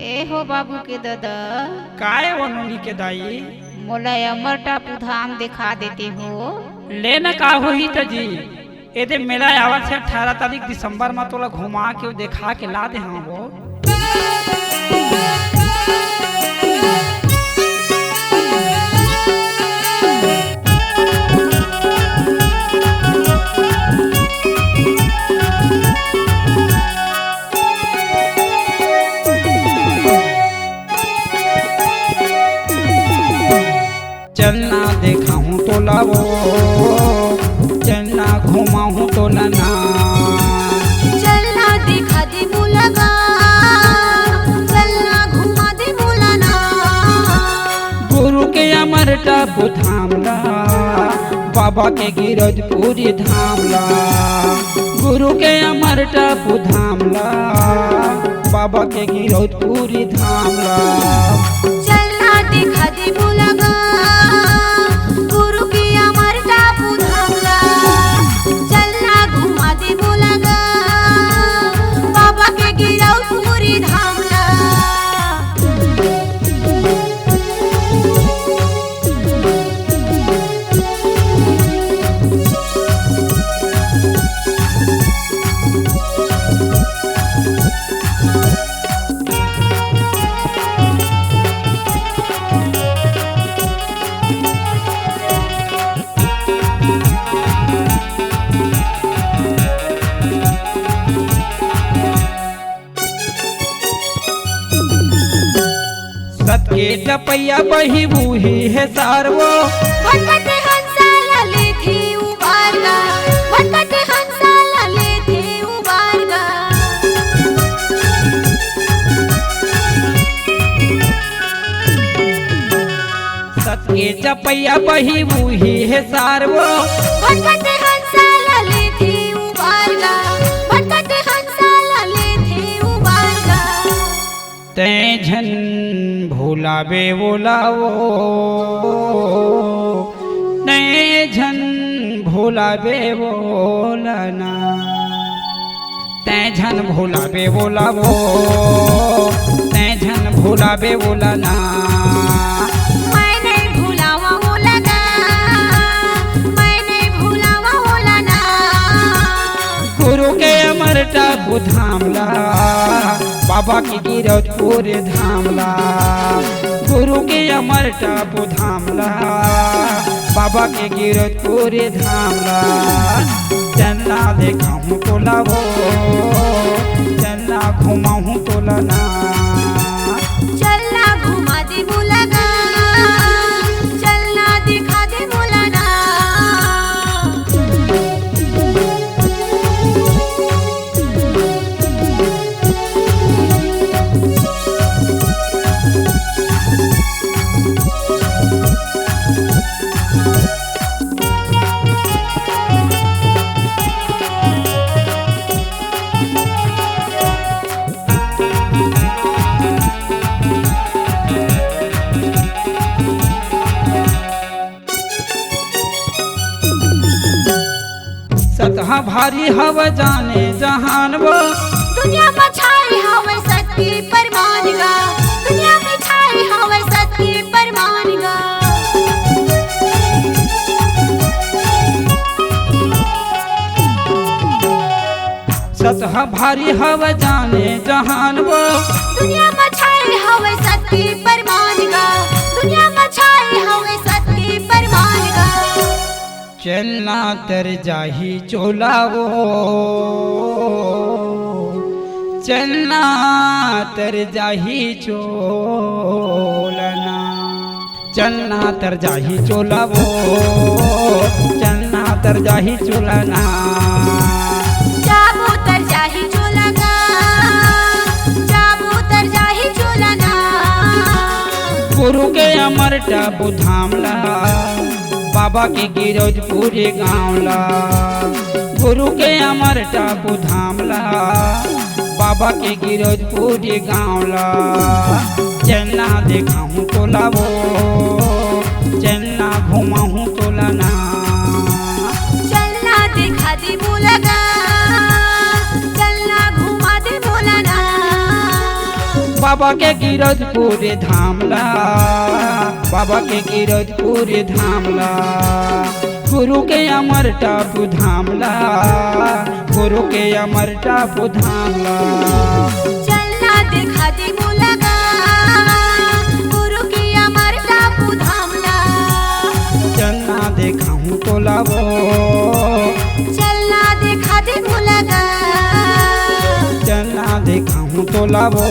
ए हो बाबू के दादा काय वनुनी के दाई मोला अमर टापू धाम दिखा देते हो। लेना का होही त जी एदे मेला आवत है 18 तारीख दिसंबर में तोला घुमा के देखा के ला दे हम वो चलना देखाऊं तो लावो चलना घुमाऊं तो लना चलना दिखा दे बोलगा चलना घुमा दे बोलना गुरु के अमर टापू धामला बाबा के गिरजपुरी धामला गुरु के अमर टापू धामला बाबा के गिरजपुरी धामला चलना दिखा दे बोलगा गुरु की अमर टापू धामला चलना घुमा दे बोलगा बाबा के गिरजपुरी धामला के जपैया बही बूही है सारवो भटकते हंसाला ले थी उबारगा भटकते हंसाला ले थी उबारगा सत के जपैया बही बूही है सारवो भटकते हंसाला ले थी उबारगा भटकते हंसाला ले थी उबारगा ते झन भूलावे बोलावो ते झन भूलावे बोलना ते झन भूलावे बोलावो ते झन भूलावे बोलना मैं नहीं भूलावा बोलना मैं नहीं भूलावा बोलना गुरु के अमर टापू धामला बाबा की गिरजपुर धामला गुरु के अमर टापू धामला बाबा के गिरजपुर धामला चलना देखाऊं तो लावो चलना घुमाऊं तो लना चलना घुमा दे बोलगा चलना दिखा दे बोलना सतहा भारी हव जाने जहान वो दुनिया में छाई हवे सत्य परमान गा दुनिया में छाई हवे सत्य परमान गा सतहा भारी हव जाने जहान वो दुनिया में छाई हवे सत्य परमान गा दुनिया में छाई हवे सत्य परमान गा चलना तर जाही चोलावो चलना तर जाही चोलना चलना तर जाही चोलावो चलना तर जाही चोलना जाबू तर जाही चोलगा जाबू तर जाही चोलना गुरु के अमर टापू धामला बाबा के गिरजपुरी गाँवला गुरु के अमर टापू धामला बाबा के गिरजपुरी गाँवला चलना देखाऊं तो लावो चलना घुमाऊं तो लना चलना दिखा दे बोलगा चलना घुमा दे बोलना बाबा के गिरधपुर धामला, बाबा के गिरधपुर धामला, गुरु के अमर टापू धामला, गुरु के अमर टापू धामला। चलना देखा दे लगा गुरु की अमर टापू धामला। चलना देखाऊं तो लावो, चलना देखा दे लगा चलना देखाऊं तो लावो।